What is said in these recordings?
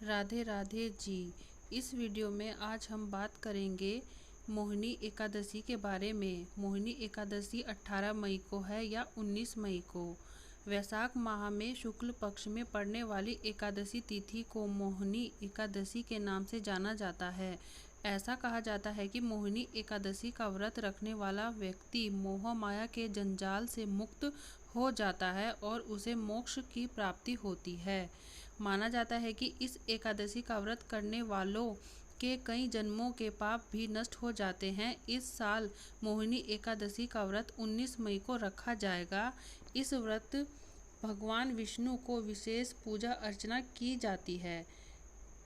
राधे राधे जी। इस वीडियो में आज हम बात करेंगे मोहिनी एकादशी के बारे में। मोहिनी एकादशी 18 मई को है या 19 मई को। वैशाख माह में शुक्ल पक्ष में पड़ने वाली एकादशी तिथि को मोहिनी एकादशी के नाम से जाना जाता है। ऐसा कहा जाता है कि मोहिनी एकादशी का व्रत रखने वाला व्यक्ति मोह माया के जंजाल से मुक्त हो जाता है और उसे मोक्ष की प्राप्ति होती है। माना जाता है कि इस एकादशी का व्रत करने वालों के कई जन्मों के पाप भी नष्ट हो जाते हैं। इस साल मोहिनी एकादशी का व्रत 19 मई को रखा जाएगा। इस व्रत भगवान विष्णु को विशेष पूजा अर्चना की जाती है।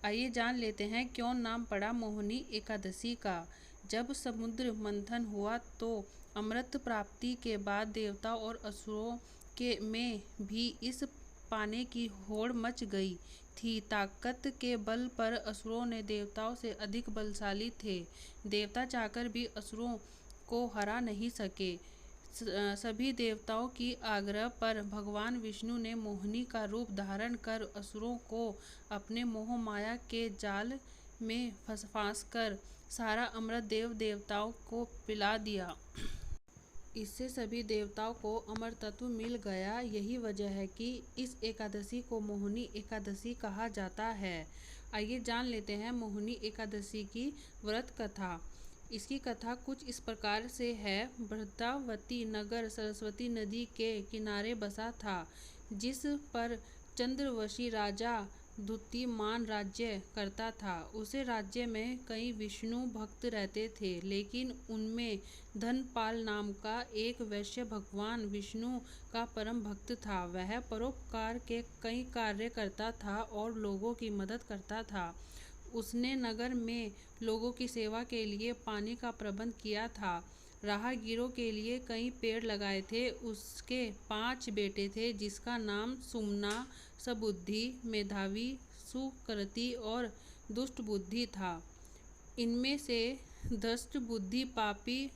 आइए जान लेते हैं क्यों नाम पड़ा मोहिनी एकादशी का। जब समुद्र मंथन हुआ तो अमृत प्राप्ति के बाद देवताओं और असुरों के में भी इस पाने की होड़ मच गई थी। ताकत के बल पर असुरों ने देवताओं से अधिक बलशाली थे। देवता चाहकर भी असुरों को हरा नहीं सके। सभी देवताओं की आग्रह पर भगवान विष्णु ने मोहिनी का रूप धारण कर असुरों को अपने मोह माया के जाल में फंस कर सारा अमृत देव देवताओं को पिला दिया। इससे सभी देवताओं को अमर तत्व मिल गया। यही वजह है कि इस एकादशी को मोहिनी एकादशी कहा जाता है। आइए जान लेते हैं मोहिनी एकादशी की व्रत कथा। इसकी कथा कुछ इस प्रकार से है। भद्रावती नगर सरस्वती नदी के किनारे बसा था, जिस पर चंद्रवशी राजा द्युतिमान राज्य करता था। उसे राज्य में कई विष्णु भक्त रहते थे, लेकिन उनमें धनपाल नाम का एक वैश्य भगवान विष्णु का परम भक्त था। वह परोपकार के कई कार्य करता था और लोगों की मदद करता था। उसने नगर में लोगों की सेवा के लिए पानी का प्रबंध किया था। राहगीरों के लिए कई पेड़ लगाए थे। उसके 5 बेटे थे, जिसका नाम सुमना, सबुद्धि, मेधावी, सुकृति और दुष्ट बुद्धि था। इनमें से दुष्ट बुद्धि पापी,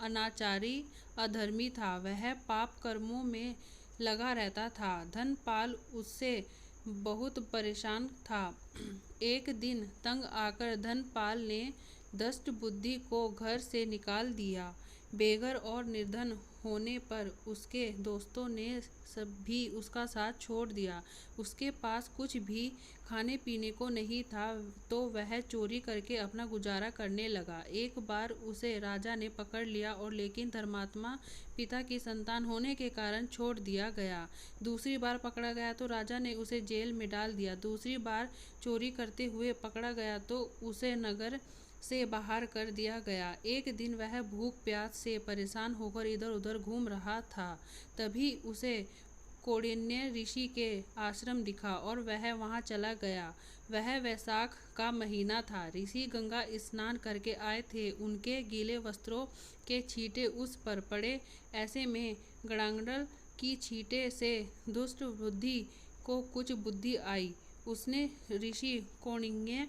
अनाचारी, अधर्मी था। वह पाप कर्मों में लगा रहता था। धनपाल उससे बहुत परेशान था। एक दिन तंग आकर धनपाल ने दुष्ट बुद्धि को घर से निकाल दिया। बेघर और निर्धन होने पर उसके दोस्तों ने भी उसका साथ छोड़ दिया। उसके पास कुछ भी खाने पीने को नहीं था, तो वह चोरी करके अपना गुजारा करने लगा। एक बार उसे राजा ने पकड़ लिया और लेकिन धर्मात्मा पिता की संतान होने के कारण छोड़ दिया गया। दूसरी बार पकड़ा गया तो राजा ने उसे जेल में डाल दिया। दूसरी बार चोरी करते हुए पकड़ा गया तो उसे नगर से बाहर कर दिया गया। एक दिन वह भूख प्यास से परेशान होकर इधर उधर घूम रहा था। तभी उसे कौंडिन्य ऋषि के आश्रम दिखा और वह वहां चला गया। वह वैशाख का महीना था। ऋषि गंगा स्नान करके आए थे। उनके गीले वस्त्रों के छींटे उस पर पड़े। ऐसे में गणांगल की छींटे से दुष्ट बुद्धि को कुछ बुद्धि आई। उसने ऋषि कौंडिन्य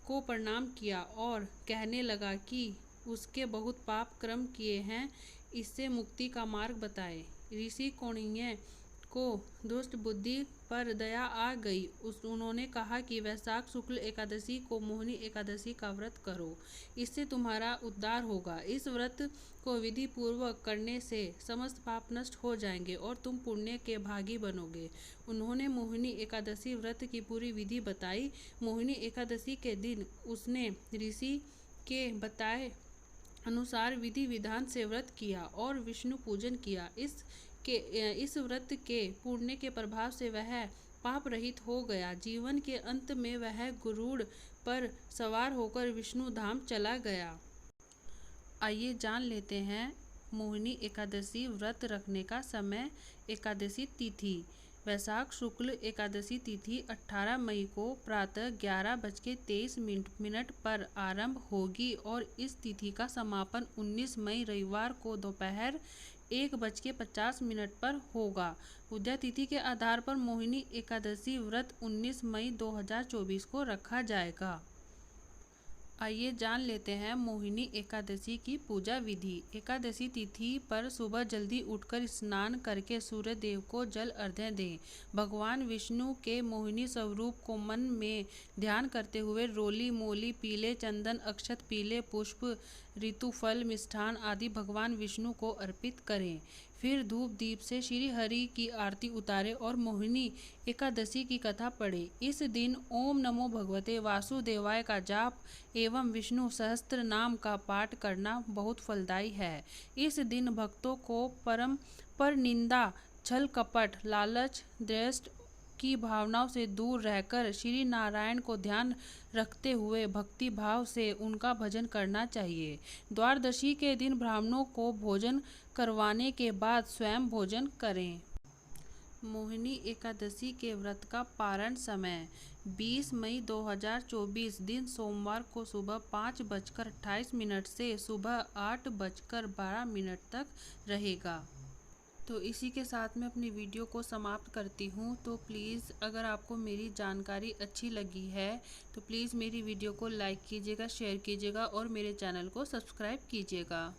को प्रणाम किया और कहने लगा कि उसके बहुत पाप कर्म किए हैं, इससे मुक्ति का मार्ग बताए। ऋषि कौंडिन्य को दुष्ट बुद्धि पर दया आ गई। उन्होंने कहा कि वैशाख शुक्ल एकादशी को मोहिनी एकादशी का व्रत करो, इससे तुम्हारा उद्धार होगा। इस व्रत को विधि पूर्वक करने से समस्त पाप नष्ट हो जाएंगे और तुम पुण्य के भागी बनोगे। उन्होंने मोहिनी एकादशी व्रत की पूरी विधि बताई। मोहिनी एकादशी के दिन उसने ऋषि के बताए अनुसार विधि विधान से व्रत किया और विष्णु पूजन किया। इस व्रत के पुण्य के प्रभाव से वह पाप रहित हो गया। जीवन के अंत में वह गरुड़ पर सवार होकर विष्णु धाम चला गया। आइए जान लेते हैं मोहिनी एकादशी व्रत रखने का समय। एकादशी तिथि। वैशाख शुक्ल एकादशी तिथि 18 मई को प्रातः 11:23 पर आरंभ होगी और इस तिथि का समापन 19 मई रविवार को दोपहर 1:50 पर होगा। उदय तिथि के आधार पर मोहिनी एकादशी व्रत 19 मई 2024 को रखा जाएगा। आइए जान लेते हैं मोहिनी एकादशी की पूजा विधि। एकादशी तिथि पर सुबह जल्दी उठकर स्नान करके सूर्य देव को जल अर्घ्य दें। भगवान विष्णु के मोहिनी स्वरूप को मन में ध्यान करते हुए रोली मोली, पीले चंदन, अक्षत, पीले पुष्प, ऋतुफल, मिष्ठान आदि भगवान विष्णु को अर्पित करें। फिर धूप दीप से श्री हरि की आरती उतारें और मोहिनी एकादशी की कथा पढ़ें। इस दिन ओम नमो भगवते वासुदेवाय का जाप एवं विष्णु सहस्त्र नाम का पाठ करना बहुत फलदायी है। इस दिन भक्तों को परम पर निंदा, छल कपट, लालच, द्वेष की भावनाओं से दूर रहकर श्री नारायण को ध्यान रखते हुए भक्ति भाव से उनका भजन करना चाहिए। द्वादशी के दिन ब्राह्मणों को भोजन करवाने के बाद स्वयं भोजन करें। मोहिनी एकादशी के व्रत का पारण समय 20 मई 2024 दिन सोमवार को सुबह 5:28 से सुबह 8:12 तक रहेगा। तो इसी के साथ मैं अपनी वीडियो को समाप्त करती हूँ। तो प्लीज़ अगर आपको मेरी जानकारी अच्छी लगी है तो प्लीज़ मेरी वीडियो को लाइक कीजिएगा, शेयर कीजिएगा और मेरे चैनल को सब्सक्राइब कीजिएगा।